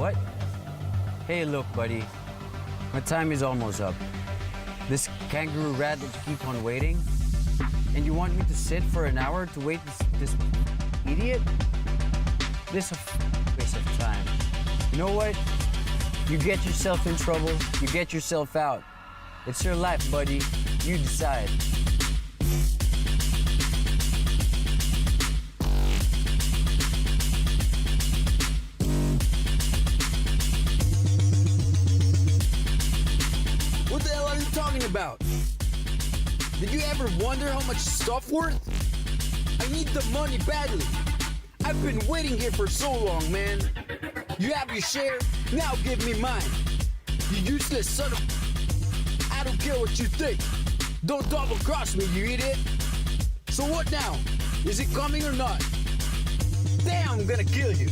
What? Hey, look, buddy. My time is almost up. This kangaroo rat that you keep on waiting? And you want me to sit for an hour to wait this idiot? This a waste of time. You know what? You get yourself in trouble, you get yourself out. It's your life, buddy. You decide. What the hell are you talking about? Did you ever wonder how much stuff worth? I need the money badly. I've been waiting here for so long, man. You have your share, now give me mine. You useless son of... I don't care what you think. Don't double cross me, you idiot. So what now? Is it coming or not? Damn, I'm gonna kill you.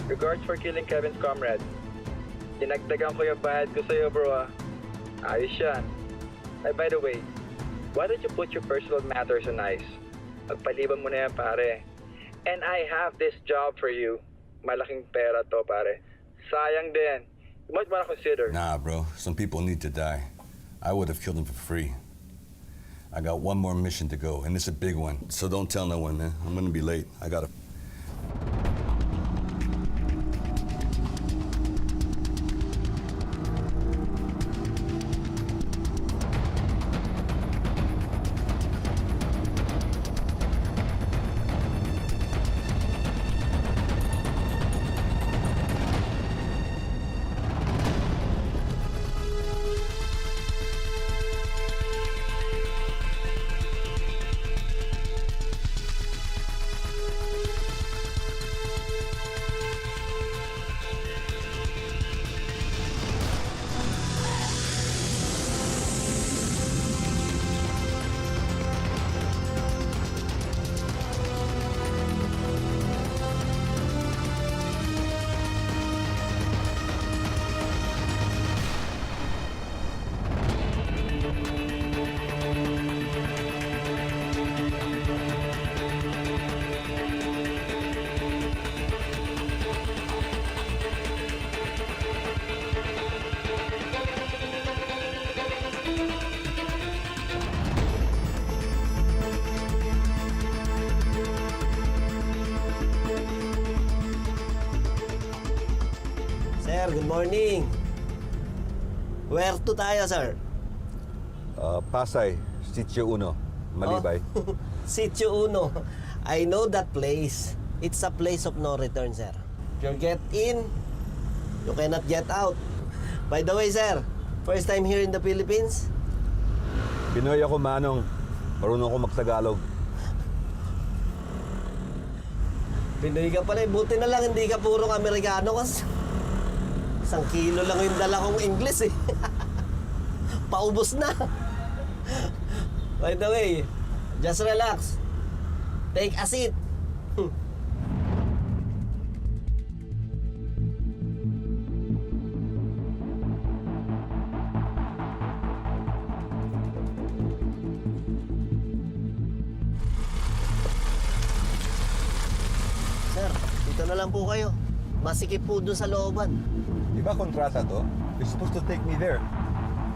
Regards for killing Kevin's comrade. Dinagdagan ko yung bayad ko sa'yo, bro, ah. Ayos yan. Ay, by the way, why don't you put your personal matters on ice? Magpaliban mo na yan, pare. And I have this job for you. Malaking pera to, pare. Sayang din. You might wanna consider. Nah, bro. Some people need to die. I would have killed them for free. I got one more mission to go, and it's a big one. So don't tell no one, man. I'm gonna be late. I gotta... Sir, good morning. Where to tayo, sir? Pasay, Sitio Uno, Malibay. Oh, Sitio Uno. I know that place. It's a place of no return, sir. If you get in, you cannot get out. By the way, sir, first time here in the Philippines? Pinoy ako, Manong. Marunong ako magtagalog. Pinoy ka pala. Buti na lang hindi ka purong Amerikano kasi 1 kilo lang yung dala kong English eh. Paubos na. By the way, just relax. Take a seat. na lang po kayo. Masikip po dun sa looban. Di ba kontrata to? You're supposed to take me there.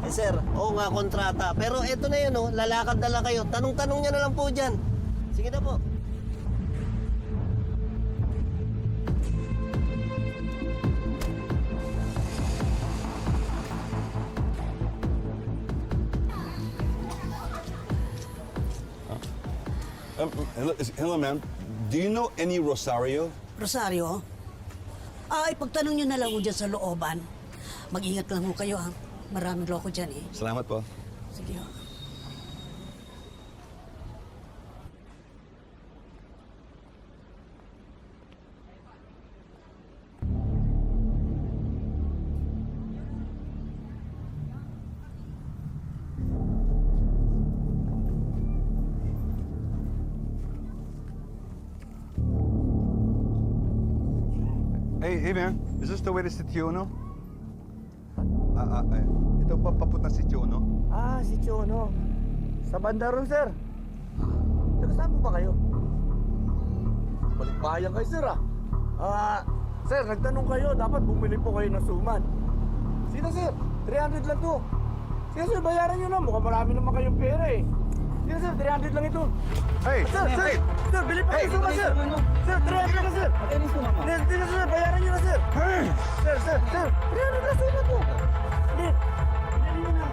Eh sir, oo nga kontrata. Pero eto na yun, oh, lalakad na lang kayo. Tanong-tanong niya na lang po dyan. Sige na po. Hello, ma'am. Do you know any Rosario? Rosario? Ipagtanong nyo na lang ho dyan sa looban. Mag-ingat lang ho kayo, ha? Maraming loko dyan, eh. Salamat po. Sige, ho. Hey man, is this the way to Sitiono? Ito pa papunta Sitiono? Si Chono. Sa banda ron, sir. Taga-saan po ba kayo? Balikbayan kayo, sir, sir, nagtanong kayo, dapat bumili po kayo ng suman. Sino, sir? 300 lang to. Sige, sir, bayaran nyo na. Mukhang marami naman kayong pera, eh. Sige, sir, 300 lang ito. Hey! Sir, sir! Sir, bili pa kayo suman, sir! Sir, 300 lang, sir! Hindi na, sir, bayaran nyo na, sir! Sir, 300 lang suman po! Hindi! Bili nyo na!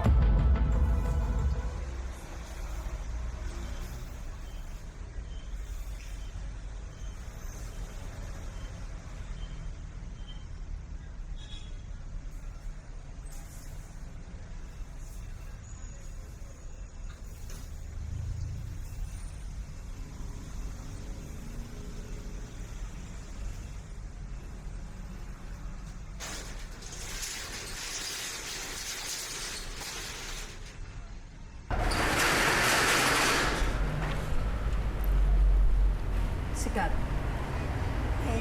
Sikat.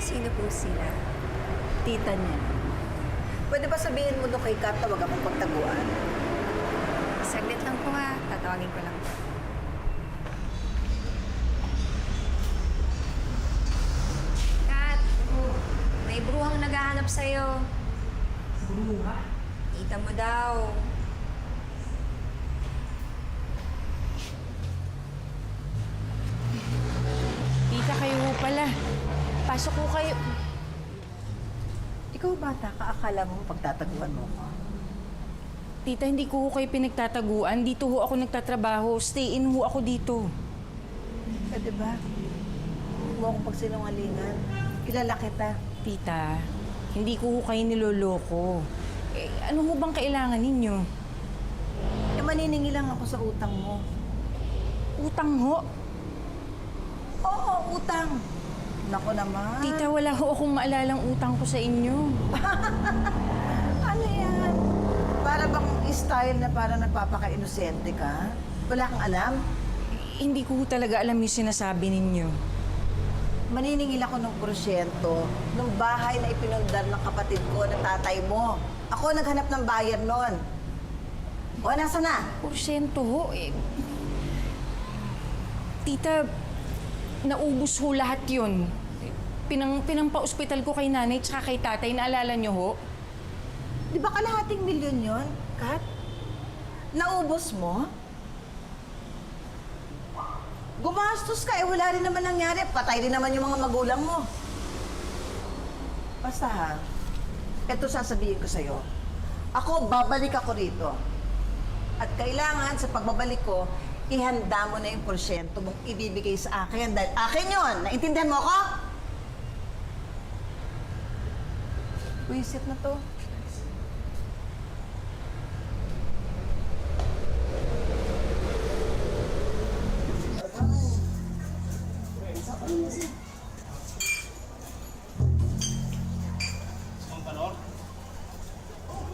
Sino po sila? Tita niya. Pwede ba sabihin mo doon kay Kat na wag akong pagtaguan? Saglit lang po ha. Tatawagin ko lang. Kat, may bruhang naghahanap sa'yo. Bruha? Tita mo daw. Tita, kayo ho pala. Pasok ho kayo. Ikaw bata ka, akala mo pagtataguan mo ko. Tita, hindi ko ho kayo pinagtataguan. Dito ho ako nagtatrabaho. Stay in ho ako dito. Pwede ba? Huwag mo akong pagsinungalingan. Kilala kita. Tita, hindi ko ho kayo niloloko. Ano ho bang kailangan ninyo? Maniningi lang ako sa utang mo. Utang ho? Oo, utang. Nako naman. Tita, wala ho akong maalalang utang ko sa inyo. Ano yan? Para bang style na para nagpapaka-inosente ka? Wala kang alam? Hindi ko ho talaga alam yung sinasabi ninyo. Maniningil ako ng porsyento ng bahay na ipinundar ng kapatid ko na tatay mo. Ako naghanap ng bayad nun. O, nasa na? Porsyento ho eh. Tita, naubos ho lahat yun. Pinampa-ospital ko kay nanay tsaka kay tatay. Naalala niyo ho? Di ba kalahating milyon yun, Kat? Naubos mo? Gumastos ka, wala rin naman nangyari. Patay rin naman yung mga magulang mo. Basta ha, eto sasabihin ko sa'yo. Ako, babalik ako rito. At kailangan sa pagbabalik ko, ihanda mo na yung porsyento mong ibibigay sa akin. Dahil akin yun! Naintindihan mo ako? Wisit na to.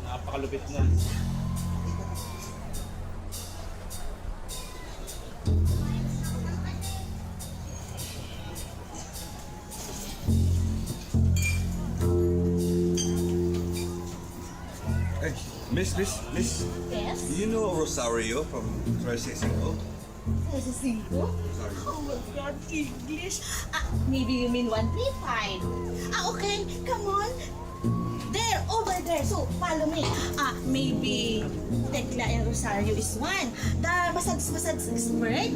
Napakalupit na. Hey, Miss. Yes? Do you know Rosario from Tres Cinco? Necesito? Oh my God, English. Maybe you mean 135. Okay, come on. There, over there. So, follow me. Maybe Tekla and Rosario is 1. The massage expert.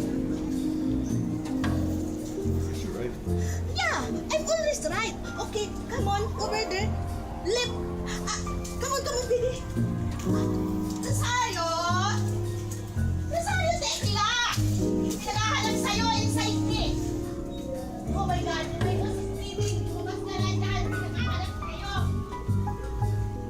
Yeah, I'm always right. Okay, come on, over there. Left. Come on, baby. To side.